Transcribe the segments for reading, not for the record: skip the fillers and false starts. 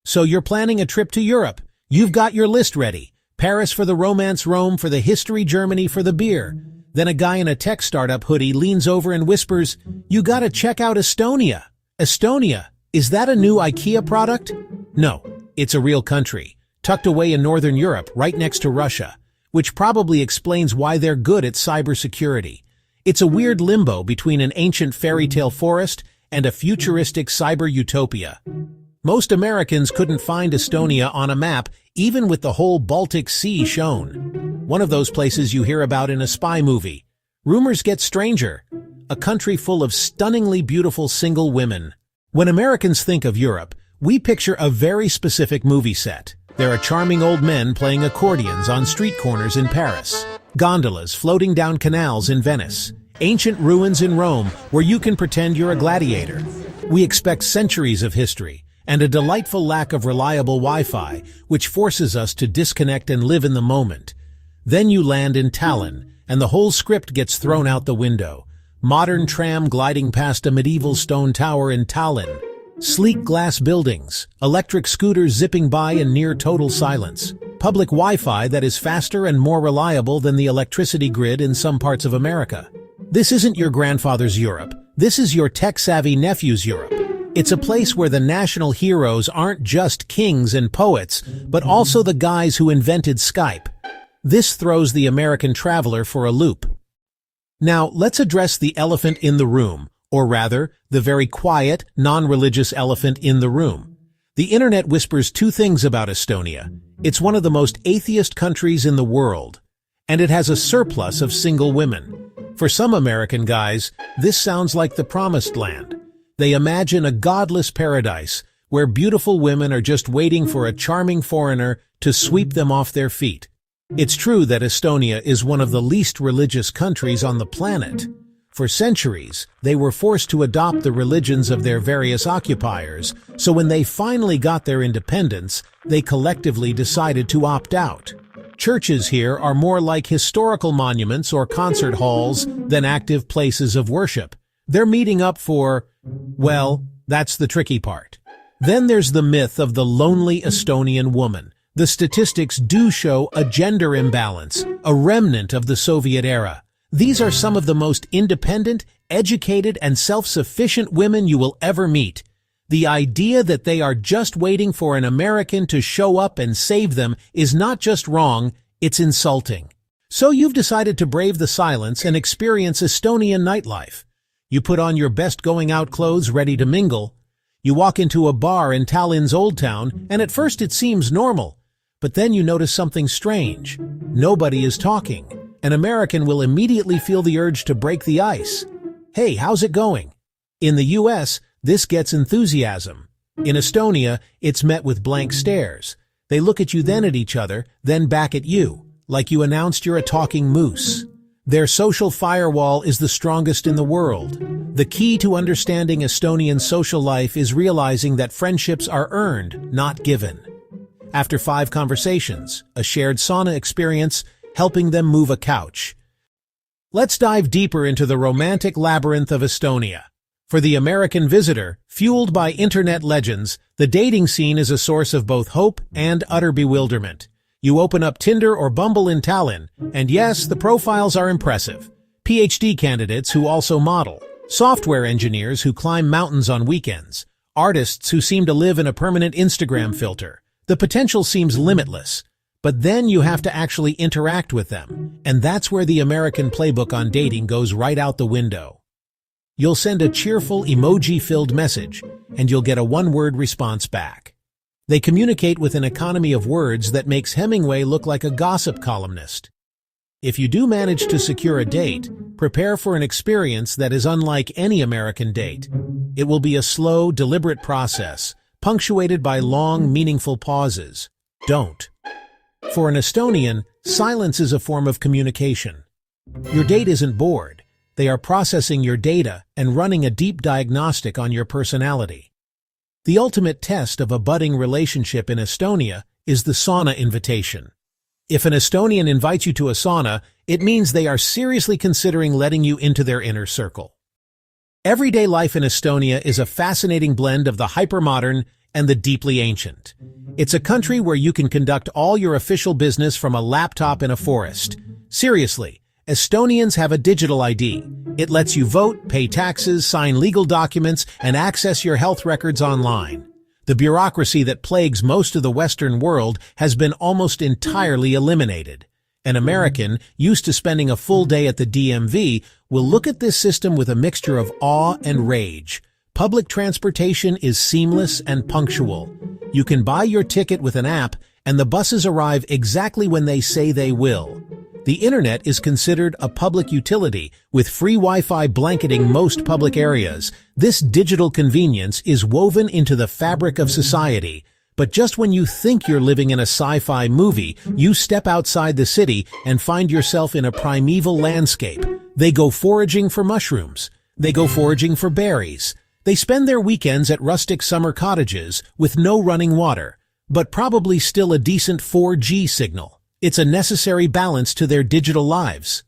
So you're planning a trip to Europe. You've got your list ready. Paris for the romance, Rome for the history, Germany for the beer. Then a guy in a tech startup hoodie leans over and whispers, "You gotta check out Estonia." Estonia, is that a new IKEA product? No, it's a real country, tucked away in northern Europe right next to Russia, which probably explains why they're good at cybersecurity. It's a weird limbo between an ancient fairy tale forest and a futuristic cyber utopia. Most Americans couldn't find Estonia on a map, even with the whole Baltic Sea shown. One of those places you hear about in a spy movie. Rumors get stranger. A country full of stunningly beautiful single women. When Americans think of Europe, we picture a very specific movie set. There are charming old men playing accordions on street corners in Paris, gondolas floating down canals in Venice, ancient ruins in Rome where you can pretend you're a gladiator. We expect centuries of history and a delightful lack of reliable Wi-Fi, which forces us to disconnect and live in the moment. Then you land in Tallinn, and the whole script gets thrown out the window. Modern tram gliding past a medieval stone tower in Tallinn. Sleek glass buildings, electric scooters zipping by in near total silence. Public Wi-Fi that is faster and more reliable than the electricity grid in some parts of America. This isn't your grandfather's Europe. This is your tech-savvy nephew's Europe. It's a place where the national heroes aren't just kings and poets, but also the guys who invented Skype. This throws the American traveler for a loop. Now, let's address the elephant in the room, or rather, the very quiet, non-religious elephant in the room. The internet whispers two things about Estonia. It's one of the most atheist countries in the world, and it has a surplus of single women. For some American guys, this sounds like the promised land. They imagine a godless paradise where beautiful women are just waiting for a charming foreigner to sweep them off their feet. It's true that Estonia is one of the least religious countries on the planet. For centuries, they were forced to adopt the religions of their various occupiers, so when they finally got their independence, they collectively decided to opt out. Churches here are more like historical monuments or concert halls than active places of worship. They're meeting up for, well, that's the tricky part. Then there's the myth of the lonely Estonian woman. The statistics do show a gender imbalance, a remnant of the Soviet era. These are some of the most independent, educated, and self-sufficient women you will ever meet. The idea that they are just waiting for an American to show up and save them is not just wrong, it's insulting. So you've decided to brave the silence and experience Estonian nightlife. You put on your best going-out clothes ready to mingle. You walk into a bar in Tallinn's Old Town, and at first it seems normal. But then you notice something strange. Nobody is talking. An American will immediately feel the urge to break the ice. "Hey, how's it going?" In the US, this gets enthusiasm. In Estonia, it's met with blank stares. They look at you, then at each other, then back at you, like you announced you're a talking moose. Their social firewall is the strongest in the world. The key to understanding Estonian social life is realizing that friendships are earned, not given. After 5 conversations, a shared sauna experience, helping them move a couch. Let's dive deeper into the romantic labyrinth of Estonia. For the American visitor, fueled by internet legends, the dating scene is a source of both hope and utter bewilderment. You open up Tinder or Bumble in Tallinn, and yes, the profiles are impressive. PhD candidates who also model, software engineers who climb mountains on weekends, artists who seem to live in a permanent Instagram filter. The potential seems limitless, but then you have to actually interact with them, and that's where the American playbook on dating goes right out the window. You'll send a cheerful, emoji-filled message, and you'll get a one-word response back. They communicate with an economy of words that makes Hemingway look like a gossip columnist. If you do manage to secure a date, prepare for an experience that is unlike any American date. It will be a slow, deliberate process, punctuated by long, meaningful pauses. Don't. For an Estonian, silence is a form of communication. Your date isn't bored. They are processing your data and running a deep diagnostic on your personality. The ultimate test of a budding relationship in Estonia is the sauna invitation. If an Estonian invites you to a sauna, it means they are seriously considering letting you into their inner circle. Everyday life in Estonia is a fascinating blend of the hypermodern and the deeply ancient. It's a country where you can conduct all your official business from a laptop in a forest. Seriously, Estonians have a digital ID. It lets you vote, pay taxes, sign legal documents, and access your health records online. The bureaucracy that plagues most of the Western world has been almost entirely eliminated. An American, used to spending a full day at the DMV, will look at this system with a mixture of awe and rage. Public transportation is seamless and punctual. You can buy your ticket with an app, and the buses arrive exactly when they say they will. The internet is considered a public utility, with free Wi-Fi blanketing most public areas. This digital convenience is woven into the fabric of society. But just when you think you're living in a sci-fi movie, you step outside the city and find yourself in a primeval landscape. They go foraging for mushrooms. They go foraging for berries. They spend their weekends at rustic summer cottages with no running water, but probably still a decent 4G signal. It's a necessary balance to their digital lives.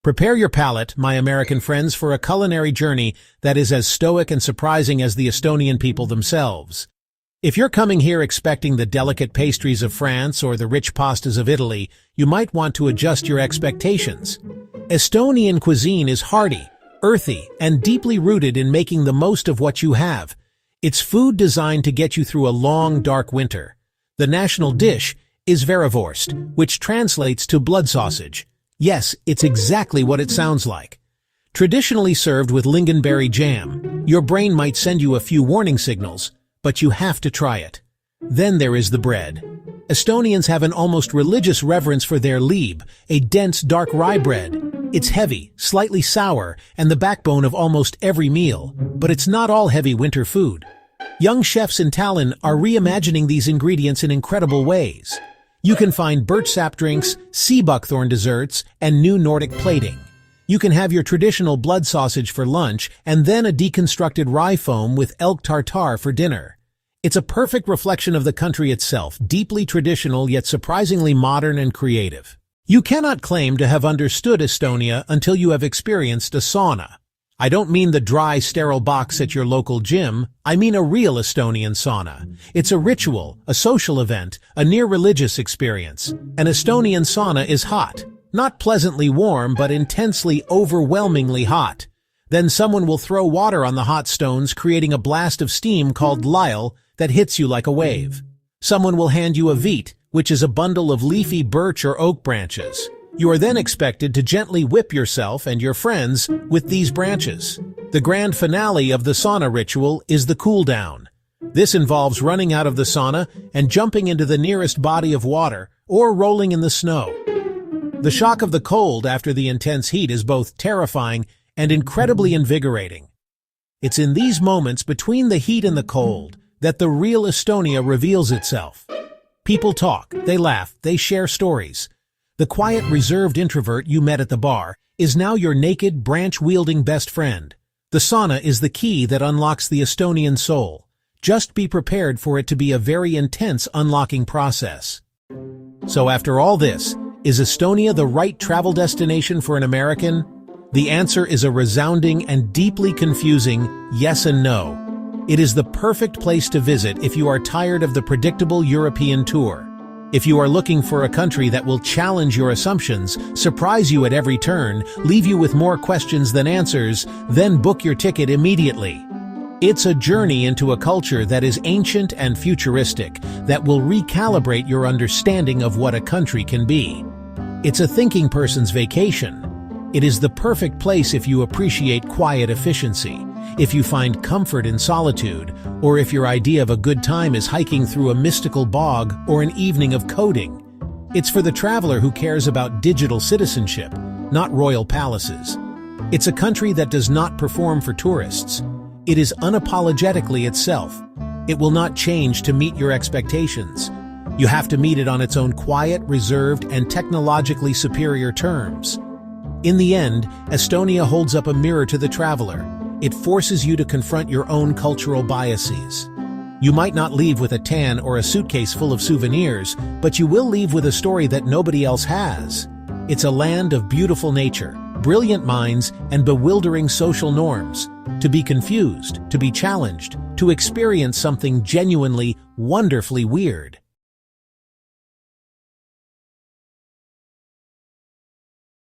Prepare your palate, my American friends, for a culinary journey that is as stoic and surprising as the Estonian people themselves. If you're coming here expecting the delicate pastries of France or the rich pastas of Italy, you might want to adjust your expectations. Estonian cuisine is hearty, earthy, and deeply rooted in making the most of what you have. It's food designed to get you through a long, dark winter. The national dish is verivorst, which translates to blood sausage. Yes, it's exactly what it sounds like. Traditionally served with lingonberry jam, your brain might send you a few warning signals, but you have to try it. Then there is the bread. Estonians have an almost religious reverence for their lieb, a dense, dark rye bread. It's heavy, slightly sour, and the backbone of almost every meal, but it's not all heavy winter food. Young chefs in Tallinn are reimagining these ingredients in incredible ways. You can find birch sap drinks, sea buckthorn desserts, and new Nordic plating. You can have your traditional blood sausage for lunch and then a deconstructed rye foam with elk tartare for dinner. It's a perfect reflection of the country itself, deeply traditional yet surprisingly modern and creative. You cannot claim to have understood Estonia until you have experienced a sauna. I don't mean the dry, sterile box at your local gym. I mean a real Estonian sauna. It's a ritual, a social event, a near-religious experience. An Estonian sauna is hot. Not pleasantly warm, but intensely, overwhelmingly hot. Then someone will throw water on the hot stones, creating a blast of steam called lyle that hits you like a wave. Someone will hand you a veet, which is a bundle of leafy birch or oak branches. You are then expected to gently whip yourself and your friends with these branches. The grand finale of the sauna ritual is the cool down. This involves running out of the sauna and jumping into the nearest body of water or rolling in the snow. The shock of the cold after the intense heat is both terrifying and incredibly invigorating. It's in these moments between the heat and the cold that the real Estonia reveals itself. People talk, they laugh, they share stories. The quiet, reserved introvert you met at the bar is now your naked, branch-wielding best friend. The sauna is the key that unlocks the Estonian soul. Just be prepared for it to be a very intense unlocking process. So after all this, is Estonia the right travel destination for an American? The answer is a resounding and deeply confusing yes and no. It is the perfect place to visit if you are tired of the predictable European tour. If you are looking for a country that will challenge your assumptions, surprise you at every turn, leave you with more questions than answers, then book your ticket immediately. It's a journey into a culture that is ancient and futuristic, that will recalibrate your understanding of what a country can be. It's a thinking person's vacation. It is the perfect place if you appreciate quiet efficiency, if you find comfort in solitude, or if your idea of a good time is hiking through a mystical bog or an evening of coding. It's for the traveler who cares about digital citizenship, not royal palaces. It's a country that does not perform for tourists. It is unapologetically itself. It will not change to meet your expectations. You have to meet it on its own quiet, reserved, and technologically superior terms. In the end, Estonia holds up a mirror to the traveler. It forces you to confront your own cultural biases. You might not leave with a tan or a suitcase full of souvenirs, but you will leave with a story that nobody else has. It's a land of beautiful nature, brilliant minds, and bewildering social norms. to be confused, to be challenged, to experience something genuinely, wonderfully weird.